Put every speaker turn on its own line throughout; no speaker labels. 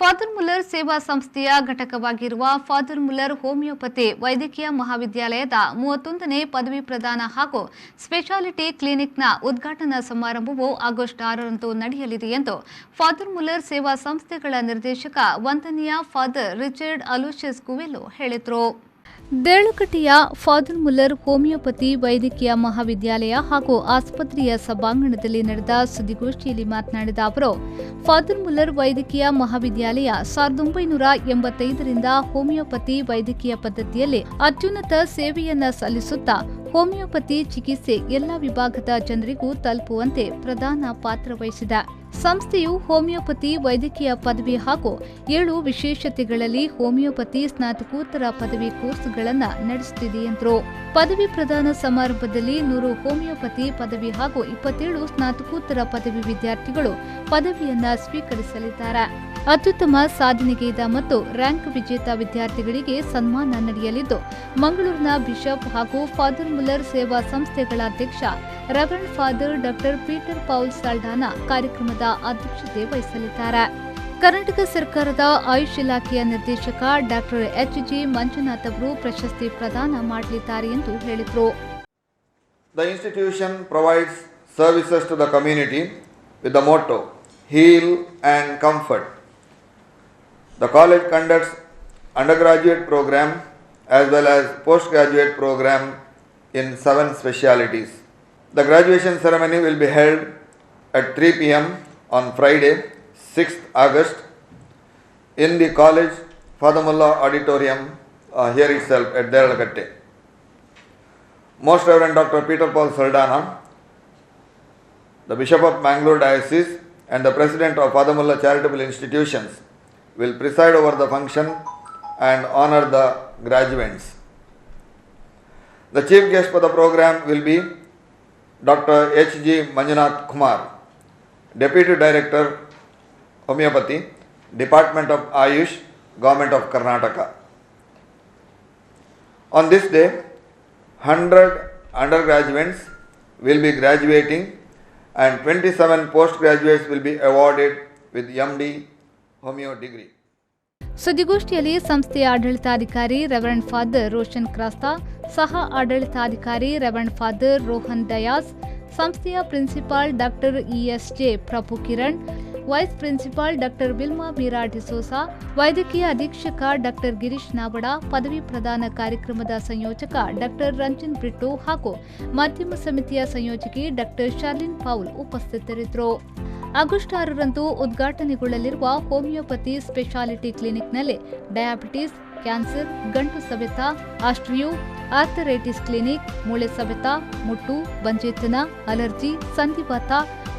Father Muller ಸೇವಾ ಸಂಸ್ಥೆಯ ಘಟಕವಾಗಿರುವ father Muller homeopathy ವೈದ್ಯಕೀಯ ಮಹಾವಿದ್ಯಾಲಯದ 31ನೇ ಪದವಿ ಪ್ರದಾನ ಹಾಗೂ ಸ್ಪೆಷಾಲಿಟಿ ಕ್ಲಿನಿಕ್ನ ಉದ್ಘಾಟನಾ ಸಮಾರಂಭವು ಆಗಸ್ಟ್ 6ರಂದು ನಡೆಯಲಿದೆ ಎಂದು ಫಾದರ್ ಮುಲ್ಲರ್ ಸೇವಾ ಸಂಸ್ಥೆಗಳ ನಿರ್ದೇಶಕ ವಂದನೀಯ ಫಾದರ್ ರಿಚರ್ಡ್ ಅಲೋಷಿಯಸ್ ಕುವೆಲ್ಲೋ ಹೇಳಿದರು. ದೇಳಕಟ್ಟೆಯ ಫಾದರ್ ಮುಲ್ಲರ್ ಹೋಮಿಯೋಪತಿ ವೈದ್ಯಕೀಯ ಮಹಾವಿದ್ಯಾಲಯ ಹಾಗೂ ಆಸ್ಪತ್ರೆಯ ಸಭಾಂಗಣದಲ್ಲಿ ನಡೆದ ಸುದ್ದಿಗೋಷ್ಠಿಯಲ್ಲಿ ಮಾತನಾಡಿದ ಅವರು, ಫಾದರ್ ಮುಲ್ಲರ್ ವೈದ್ಯಕೀಯ ಮಹಾವಿದ್ಯಾಲಯ 1985ರಿಂದ ಹೋಮಿಯೋಪತಿ ವೈದ್ಯಕೀಯ ಪದ್ಧತಿಯಲ್ಲಿ ಅತ್ಯುನ್ನತ ಸೇವೆಯನ್ನ ಸಲ್ಲಿಸುತ್ತಾ ಹೋಮಿಯೋಪತಿ ಚಿಕಿತ್ಸೆ ಎಲ್ಲಾ ವಿಭಾಗದ ಜನರಿಗೂ ತಲುಪುವಂತೆ ಪ್ರಧಾನ ಪಾತ್ರ ವಹಿಸಿದೆ. ಸಂಸ್ಥೆಯು ಹೋಮಿಯೋಪತಿ ವೈದ್ಯಕೀಯ ಪದವಿ ಹಾಗೂ 7 ವಿಶೇಷತೆಗಳಲ್ಲಿ ಹೋಮಿಯೋಪತಿ ಸ್ನಾತಕೋತ್ತರ ಪದವಿ ಕೋರ್ಸ್ಗಳನ್ನು ನಡೆಸುತ್ತಿದೆ ಎಂದರು. ಪದವಿ ಪ್ರದಾನ ಸಮಾರಂಭದಲ್ಲಿ 100 ಹೋಮಿಯೋಪತಿ ಪದವಿ ಹಾಗೂ 27 ಸ್ನಾತಕೋತ್ತರ ಪದವಿ ವಿದ್ಯಾರ್ಥಿಗಳು ಪದವಿಯನ್ನ ಸ್ವೀಕರಿಸಲಿದ್ದಾರೆ. ಅತ್ಯುತ್ತಮ ಸಾಧನೆಗೈದ ಮತ್ತು ರ್ಯಾಂಕ್ ವಿಜೇತ ವಿದ್ಯಾರ್ಥಿಗಳಿಗೆ ಸನ್ಮಾನ ನಡೆಯಲಿದ್ದು, ಮಂಗಳೂರಿನ ಬಿಷಪ್ ಹಾಗೂ ಫಾದರ್ ಮುಲ್ಲರ್ ಸೇವಾ ಸಂಸ್ಥೆಗಳ ಅಧ್ಯಕ್ಷ reverend father doctor Peter Paul Saldanha ಕಾರ್ಯಕ್ರಮದ ಅಧ್ಯಕ್ಷತೆ ವಹಿಸಲಿದ್ದಾರೆ. ಕರ್ನಾಟಕ ಸರ್ಕಾರದ ಆಯುಷ್ ಇಲಾಖೆಯ ನಿರ್ದೇಶಕ ಡಾಕ್ಟರ್ ಎಚ್.ಜಿ. ಮಂಜುನಾಥ್ ಅವರು ಪ್ರಶಸ್ತಿ ಪ್ರದಾನ ಮಾಡಲಿದ್ದಾರೆ ಎಂದು ಹೇಳಿದರು.
The institution provides services to the community with the motto Heal and Comfort. The college conducts undergraduate program as well as postgraduate program in 7 specialities. The graduation ceremony will be held at 3 p.m. on Friday, 6th August in the college Father Mullah Auditorium here itself at Deralakatte. Most Reverend Dr. Peter Paul Saldana, the Bishop of Mangalore Diocese and the President of Father Mullah Charitable Institutions will preside over the function and honor the graduates. The chief guest for the program will be Dr. H.G. Manjunath Kumar, Deputy Director, Homeopathy, Department of Ayush, Government of Karnataka. On this day, 100 undergraduates will be graduating and 27 postgraduates will be awarded with MD Homeo degree.
ಸುದ್ದಿಗೋಷ್ಠಿಯಲ್ಲಿ ಸಂಸ್ಥೆಯ ಆಡಳಿತಾಧಿಕಾರಿ reverend father Roshan Crasta, ಸಹ ಆಡಳಿತಾಧಿಕಾರಿ reverend father Rohan Dias, ಸಂಸ್ಥೆಯ principal doctor ESJ. Prabhu Kiran, vice principal doctor Wilma Meera D'Souza, ವೈದ್ಯಕೀಯ ಅಧೀಕ್ಷಕ doctor Girish Navada, ಪದವಿ ಪ್ರದಾನ ಕಾರ್ಯಕ್ರಮದ ಸಂಯೋಜಕ ಡಾಕ್ಟರ್ ರಂಜನ್ ಬ್ರಿಟ್ಟೋ ಹಾಗೂ ಮಾಧ್ಯಮ ಸಮಿತಿಯ ಸಂಯೋಜಕಿ ಡಾಕ್ಟರ್ ಶಾರ್ಲಿನ್ ಪೌಲ್ ಉಪಸ್ಥಿತರಿದ್ದರು. ಆಗಸ್ಟ್ 6ರಂದು ಉದ್ಘಾಟನೆಗೊಳ್ಳಲಿರುವ ಹೋಮಿಯೋಪತಿ ಸ್ಪೆಷಾಲಿಟಿ ಕ್ಲಿನಿಕ್ನಲ್ಲಿ ಡಯಾಬಿಟಿಸ್, ಕ್ಯಾನ್ಸರ್, ಗಂಟು ಸವೆತ, ಆಸ್ಟ್ರಿಯೋ, ಆರ್ಥರೈಟಿಸ್ ಕ್ಲಿನಿಕ್, ಮೂಳೆ ಸವೆತ, ಮುಟ್ಟು, ಬಂಜೇತನ, ಅಲರ್ಜಿ, ಸಂಧಿವಾತ,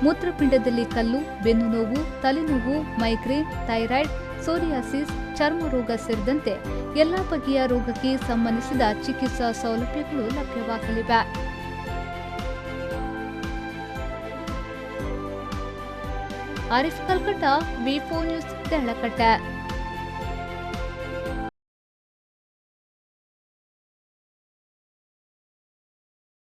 ಮೂತ್ರಪಿಂಡದಲ್ಲಿ ಕಲ್ಲು, ಬೆನ್ನು ನೋವು, ತಲೆನೋವು, ಮೈಗ್ರೇನ್, ಥೈರಾಯ್ಡ್, ಸೋರಿಯಾಸಿಸ್, ಚರ್ಮ ರೋಗ ಸೇರಿದಂತೆ ಎಲ್ಲಾ ಬಗೆಯ ರೋಗಕ್ಕೆ ಸಂಬಂಧಿಸಿದ ಚಿಕಿತ್ಸಾ ಸೌಲಭ್ಯಗಳು ಲಭ್ಯವಾಗಲಿವೆ. ಆರಿಫ್ ಕಲ್ಕಟ್ಟ, ವಿ4 ನ್ಯೂಸ್, ದೇಳಕಟ್ಟೆ.